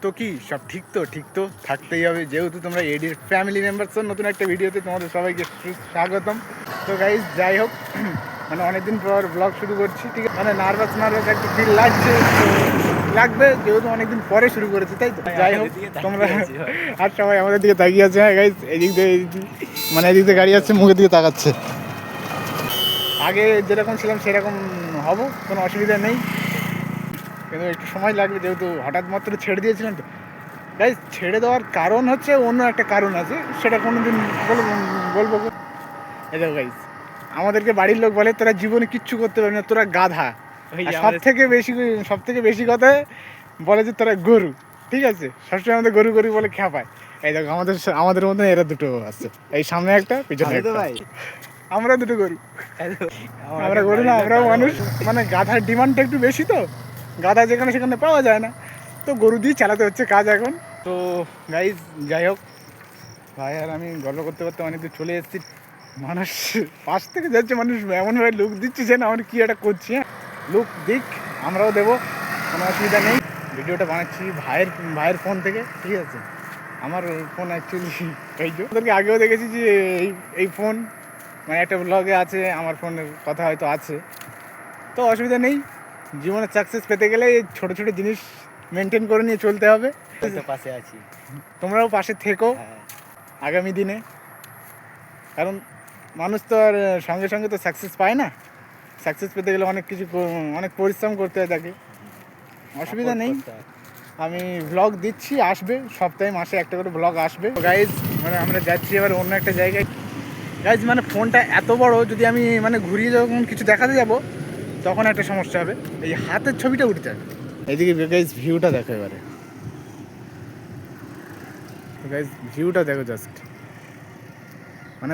তো কি সব ঠিক তো থাকতেই হবে, যেহেতু তোমরা এডির ফ্যামিলি মেম্বারস। নতুন একটা ভিডিওতে তোমাদের সবাইকে স্বাগতম। তো গাইজ যাই হোক, মানে অনেকদিন পর ব্লগ শুরু করছি, ঠিক আছে। মানে নার্ভাস একটু ফিল লাগছে, তো লাগবে যেহেতু অনেকদিন পরে শুরু করেছি, তাই তো। যাই হোক তোমরা আর সবাই আমাদের দিকে তাকিয়ে আছে। হ্যাঁ গাইজ, এদিক দিয়ে মানে এদিক দিয়ে গাড়ি আসছে, মুখের দিকে তাকাচ্ছে। আগে যেরকম ছিলাম সেরকম হব, কোনো অসুবিধা নেই, কিন্তু একটু সময় লাগবে, যেহেতু হঠাৎ মাত্র ছেড়ে দিয়েছিলাম। তো গাইজ ছেড়ে দেওয়ার কারণ হচ্ছে অন্য একটা কারণ আছে, সেটা কোনো দিন বলবো। এই দেখো গাইজ, আমাদেরকে বাড়ির লোক বলে তোরা জীবনে কিচ্ছু করতে পারবি না, তোরা গাধা। সব থেকে বেশি কথা বলে যে তোরা গরু, ঠিক আছে। সবসময় আমাদের গরু গরু বলে খ্যাপায়। এই দেখো আমাদের মধ্যে এরা দুটো আছে, এই সামনে একটা পিছনে একটা। আমরা দুটো গরু, আমরা গরু না, আমরাও মানুষ। মানে গাধার ডিমান্ডটা একটু বেশি, তো গাধা যেখানে সেখানে পাওয়া যায় না, তো গরু দিয়ে চালাতে হচ্ছে কাজ এখন। তো গাইজ যাই হোক, ভাই আর আমি গল্প করতে করতে অনেক দূর চলে এসেছি। মানুষ পাশ থেকে যাচ্ছে, মানুষ এমনভাবে লুক দিচ্ছে যে না আমরা কী একটা করছি। হ্যাঁ, লুক দিক, আমরাও দেবো, কোনো অসুবিধা নেই। ভিডিওটা বানাচ্ছি ভাইয়ের ফোন থেকে, ঠিক আছে। আমার ফোন অ্যাকচুয়ালি এই যে ওদেরকে আগেও দেখেছি যে এই ফোন মানে একটা ব্লগে আছে, আমার ফোনের কথা হয়তো আছে, তো অসুবিধা নেই। জীবনে সাকসেস পেতে গেলে এই ছোটো ছোটো জিনিস মেনটেন করে নিয়ে চলতে হবে। পাশে আছি, তোমরাও পাশে থেকো আগামী দিনে, কারণ মানুষ তো আর সঙ্গে সঙ্গে তো সাকসেস পায় না। সাকসেস পেতে গেলে অনেক পরিশ্রম করতে হয় তাকে। অসুবিধা নেই, আমি ব্লগ দিচ্ছি, আসবে সপ্তাহে মাসে একটা করে ব্লগ আসবে। গাইজ মানে আমরা যাচ্ছি এবার অন্য একটা জায়গায়। গাইজ মানে ফোনটা এত বড়, যদি আমি মানে ঘুরিয়ে যখন কিছু দেখাতে যাব তখন একটা সমস্যা হবে, এই হাতের ছবিটা উঠতে হবে। এইদিকে গাইজ ভিউটা দেখো এবারে, গাইজ ভিউটা দেখো জাস্ট। মানে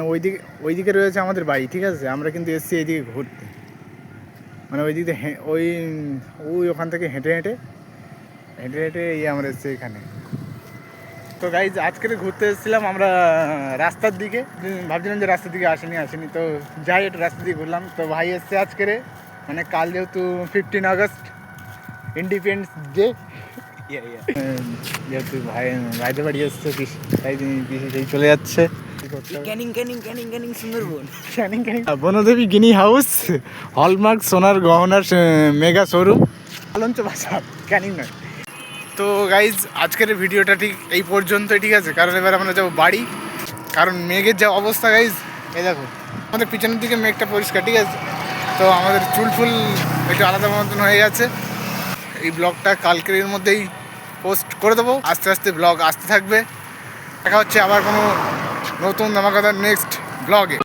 ওইদিকে রয়েছে আমাদের বাড়ি, ঠিক আছে। আমরা কিন্তু এসছি এইদিকে ঘুরতে, মানে ওই দিক দিয়ে ওই ওখান থেকে হেঁটে হেঁটে আমরা এসছি এখানে। তো গাইজ আজকের ঘুরতে এসেছিলাম আমরা রাস্তার দিকে, ভাবছিলাম যে রাস্তার দিকে আসেনি, তো যাই একটু রাস্তার দিকে ঘুরলাম। তো ভাই এসছে আজকের, মানে কাল যেহেতু 15 আগস্ট ইন্ডিপেন্ডেন্স ডে, যেহেতু ভাইদের বাড়ি এসছে, তাই পিসি চলে যাচ্ছে। বনদেবী গিনি হাউস, হলমার্ক সোনার গহনার মেগা শোরুম, আলঞ্চ বাজার, ক্যানিং নয়। তো গাইজ আজকের ভিডিওটা ঠিক এই পর্যন্তই, ঠিক আছে। কারণ এবার আমরা যাবো বাড়ি, কারণ মেঘের যা অবস্থা গাইজ। এই দেখো আমাদের পিছনের দিকে মেঘটা পরিষ্কার, ঠিক আছে। তো আমাদের চুল ফুল একটু আলাদা মতন হয়ে গেছে। এই ব্লগটা কালকের মধ্যেই পোস্ট করে দেবো, আস্তে আস্তে ব্লগ আসতে থাকবে। দেখা হচ্ছে আবার কোনো নতুন ধামাকাদার নেক্সট ব্লগে।